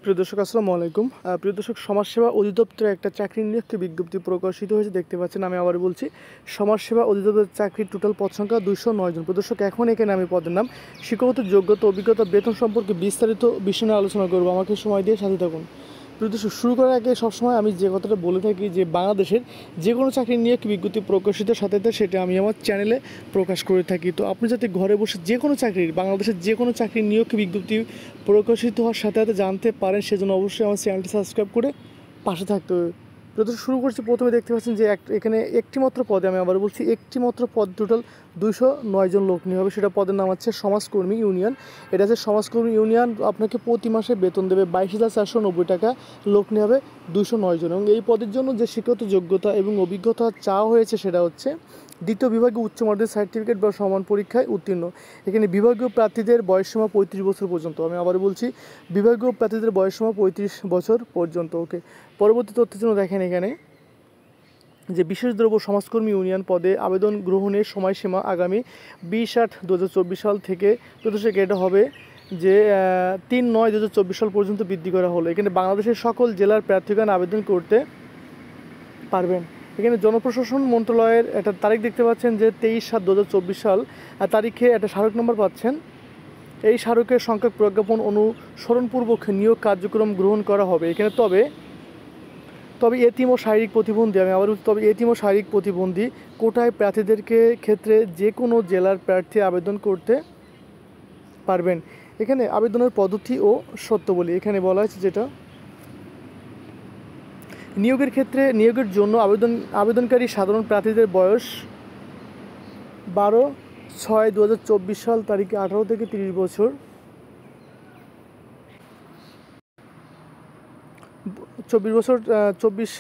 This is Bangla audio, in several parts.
প্রিয় দর্শক আসসালামু আলাইকুম। প্রিয় দর্শক, সমাজসেবা অধিদপ্তরে একটা চাকরির নিয়োগকে বিজ্ঞপ্তি প্রকাশিত হয়েছে, দেখতে পাচ্ছেন। আমি আবার বলছি, সমাজসেবা অধিদপ্তরের চাকরির টোটাল পদ সংখ্যা 209 জন। প্রিয় দর্শক, এখন এখানে আমি পদের নাম, শিক্ষাগত যোগ্যতা, অভিজ্ঞতা, বেতন সম্পর্কে বিস্তারিত বিষয় নিয়ে আলোচনা করবো। আমাকে সময় দিয়ে সাথে থাকুন। প্রিয় দর্শক, শুরু করার আগে সবসময় আমি যে কথাটা বলে থাকি যে বাংলাদেশের যে কোনো চাকরির নিয়োগ বিজ্ঞপ্তি প্রকাশিতের সাথে সাথে সেটা আমি আমার চ্যানেলে প্রকাশ করে থাকি। তো আপনি যাতে ঘরে বসে যে কোনো চাকরির, বাংলাদেশের যে কোনো চাকরির নিয়োগ বিজ্ঞপ্তি প্রকাশিত হওয়ার সাথে সাথে জানতে পারেন, সেজন্য অবশ্যই আমার চ্যানেলটি সাবস্ক্রাইব করে পাশে থাকতে হবে। প্রথমে শুরু করছি, প্রথমে দেখতে পাচ্ছেন যে এখানে একটি মাত্র পদে, আমি আবার বলছি একটি মাত্র পদ, টোটাল 209 জন লোক নিয়ে হবে। সেটা পদের নাম হচ্ছে সমাজকর্মী ইউনিয়ন। এটা হচ্ছে সমাজকর্মী ইউনিয়ন। আপনাকে প্রতি মাসে বেতন দেবে 22,490 টাকা। লোক নিয়ে হবে 209 জন। এবং এই পদের জন্য যে শিক্ষাগত যোগ্যতা এবং অভিজ্ঞতা চাওয়া হয়েছে সেটা হচ্ছে দ্বিতীয় বিভাগে উচ্চ মাধ্যমিক সার্টিফিকেট বা সমান পরীক্ষায় উত্তীর্ণ। এখানে বিভাগীয় প্রার্থীদের বয়সসীমা 35 বছর পর্যন্ত। আমি আবার বলছি, বিভাগীয় প্রার্থীদের বয়সসীমা 35 বছর পর্যন্ত। ওকে, পরবর্তী তথ্যের জন্য দেখেন এখানে যে বিশেষ দ্রব্য সমাজকর্মী ইউনিয়ন পদে আবেদন গ্রহণের সময়সীমা আগামী 20/8/2024 সাল থেকে প্রদর্শক এটা হবে যে 3/9/2024 সাল পর্যন্ত বৃদ্ধি করা হলো। এখানে বাংলাদেশের সকল জেলার প্রার্থীগণ আবেদন করতে পারবেন। এখানে জনপ্রশাসন মন্ত্রণালয়ের একটা তারিখ দেখতে পাচ্ছেন যে 23/7/2024 সাল তারিখে একটা স্মারক নম্বর পাচ্ছেন। এই স্মারকের সংখ্যক প্রজ্ঞাপন অনুসরণপূর্বক নিয়োগ কার্যক্রম গ্রহণ করা হবে। এখানে তবে এতিম ও শারীরিক প্রতিবন্ধী, আমি আবার তবে এতিম ও শারীরিক প্রতিবন্ধী কোটায় প্রার্থীদেরকে ক্ষেত্রে যে কোনো জেলার প্রার্থী আবেদন করতে পারবেন। এখানে আবেদনের পদ্ধতি ও শর্তাবলী এখানে বলা হয়েছে, যেটা নিয়োগের ক্ষেত্রে নিয়োগের জন্য আবেদনকারী সাধারণ প্রার্থীদের বয়স 12/6/2024 সাল তারিখে 18 থেকে 30 বছর, 24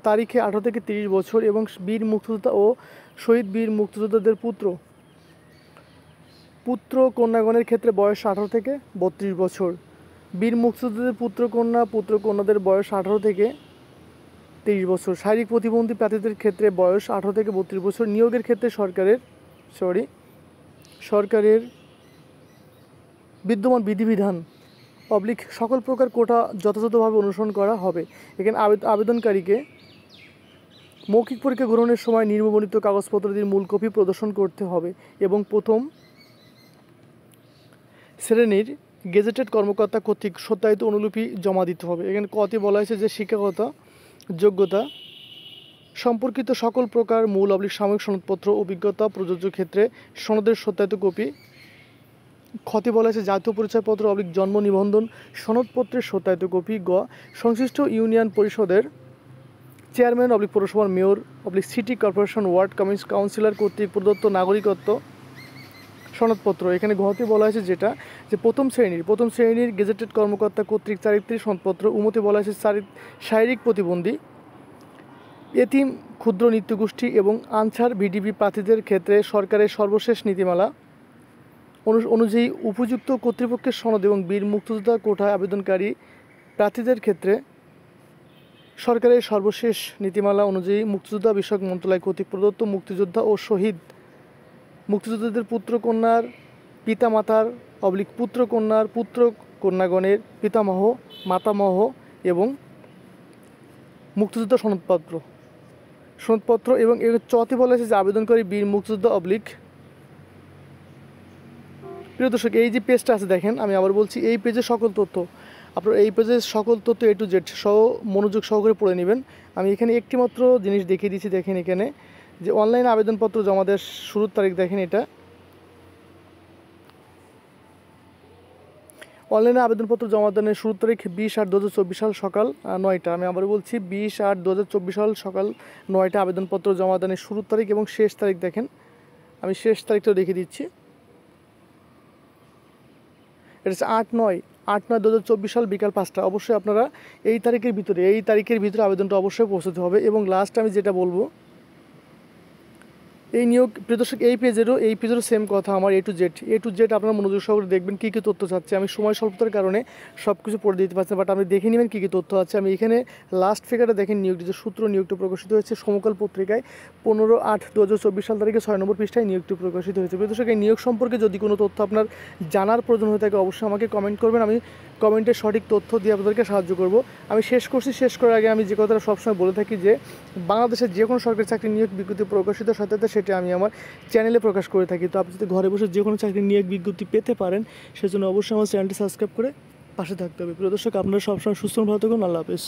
তারিখে 18 থেকে 30 বছর এবং বীর মুক্তিযোদ্ধা ও শহীদ বীর মুক্তিযোদ্ধাদের পুত্র কন্যাগণের ক্ষেত্রে বয়স 18 থেকে 32 বছর। বীর মুক্তিযোদ্ধাদের পুত্র কন্যাদের বয়স 18 থেকে 30 বছর। শারীরিক প্রতিবন্ধী প্রার্থীদের ক্ষেত্রে বয়স 18 থেকে 32 বছর। নিয়োগের ক্ষেত্রে সরকারের বিদ্যমান বিধিবিধান সকল প্রকার কোটা যথাযথভাবে অনুসরণ করা হবে। এখানে আবেদনকারীকে মৌখিক পরীক্ষা গ্রহণের সময় নিম্নবর্ণিত কাগজপত্রটির মূল কপি প্রদর্শন করতে হবে এবং প্রথম শ্রেণীর গেজেটেড কর্মকর্তা কর্তৃক সত্যায়িত অনুলিপি জমা দিতে হবে। এখানে কতে বলা হয়েছে যে শিক্ষাগত যোগ্যতা সম্পর্কিত সকল প্রকার মূল সাময়িক সনদপত্র, অভিজ্ঞতা প্রযোজ্য ক্ষেত্রে সনদের সত্যায়িত কপি। ক্ষতি বলা হয়েছে জাতীয় পরিচয়পত্র জন্ম নিবন্ধন সনদপত্রের সত্যায়িত কপি। সংশ্লিষ্ট ইউনিয়ন পরিষদের চেয়ারম্যান পৌরসভার mayor city corporation ward councillor কর্তৃক প্রদত্ত নাগরিকত্ব সনদপত্র। এখানে ঘতে বলা হয়েছে যে প্রথম শ্রেণীর গেজেটেড কর্মকর্তা কর্তৃক চারিত্রিক সনদপত্র। উমতে বলা হয়েছে শারীরিক প্রতিবন্ধী, এতিম, ক্ষুদ্র নৃত্যগোষ্ঠী এবং আনসার ভিডিপি প্রার্থীদের ক্ষেত্রে সরকারের সর্বশেষ নীতিমালা অনুযায়ী উপযুক্ত কর্তৃপক্ষের সনদ এবং বীর মুক্তিযোদ্ধা কোটায় আবেদনকারী প্রার্থীদের ক্ষেত্রে সরকারের সর্বশেষ নীতিমালা অনুযায়ী মুক্তিযোদ্ধা বিষয়ক মন্ত্রণালয় কর্তৃক প্রদত্ত মুক্তিযোদ্ধা ও শহীদ মুক্তিযোদ্ধাদের পুত্রকন্যার পিতামাতার পুত্রকন্যাগণের পিতামহ, মাতামহ এবং মুক্তিযোদ্ধা সনদপত্র এবং এর চতে বলা হয়েছে যে আবেদনকারী বীর মুক্তিযোদ্ধা প্রিয় দর্শক, এই যে পেজটা আছে দেখেন, আমি আবার বলছি, এই পেজের সকল তথ্য A to Z সহ মনোযোগ সহকারে পড়ে নেবেন। আমি এখানে একটি মাত্র জিনিস দেখিয়ে দিচ্ছি। দেখেন এখানে যে অনলাইনে আবেদনপত্র জমা দেওয়ার শুরুর তারিখ, দেখেন এটা অনলাইনে আবেদনপত্র জমা দেওয়ার শুরুর তারিখ 20/8/2024 সাল সকাল 9টা। আমি আবার বলছি 20/8/2024 সাল সকাল 9টা আবেদনপত্র জমা দেওয়ার শুরুর তারিখ এবং শেষ তারিখ। দেখেন আমি শেষ তারিখটা দেখিয়ে দিচ্ছি। এটা হচ্ছে 8/9/2024 সাল বিকাল 5টা। অবশ্যই আপনারা এই তারিখের ভিতরে আবেদনটা অবশ্যই পৌঁছাতে হবে। এবং লাস্ট আমি যেটা বলবো, এই নিয়োগ প্রিয় দর্শক, এই পেজেরও সেম কথা আমার A to Z আপনারা মনোযোগ সহকারে দেখবেন কী কী তথ্য চাচ্ছে। আমি সময় স্বল্পতার কারণে সব কিছু পড়ে দিতে পারছি না, বাট আপনি দেখে নেবেন কী কী তথ্য আছে। আমি এখানে লাস্ট ফিগারটা দেখেন, নিয়োগটি প্রকাশিত হয়েছে সমকাল পত্রিকায় 15/8/2024 সাল তারিখে 6 নম্বর পৃষ্ঠায় নিয়োগটি প্রকাশিত হয়েছে। প্রিয় দর্শক, এই নিয়োগ সম্পর্কে যদি কোনো তথ্য আপনার জানার প্রয়োজন হয়ে থাকে অবশ্যই আমাকে কমেন্ট করবেন। আমি কমেন্টে সঠিক তথ্য দিয়ে আপনাদেরকে সাহায্য করব। আমি শেষ করার আগে আমি যে কথাটা সবসময় বলে থাকি যে বাংলাদেশের যে কোনো সরকারি চাকরি নিয়োগ বিজ্ঞপ্তি প্রকাশিত সাথে সাথে সেটা আমি আমার চ্যানেলে প্রকাশ করে থাকি। তো আপনি যদি ঘরে বসে যে কোনো চাকরি নিয়োগ বিজ্ঞপ্তি পেতে পারেন সেজন্য অবশ্যই আমার চ্যানেলটি সাবস্ক্রাইব করে পাশে থাকতে হবে। প্রিয় দর্শক, আপনারা সবসময় সুস্থ ভালো থাকুন। আল্লাহ হাফেজ।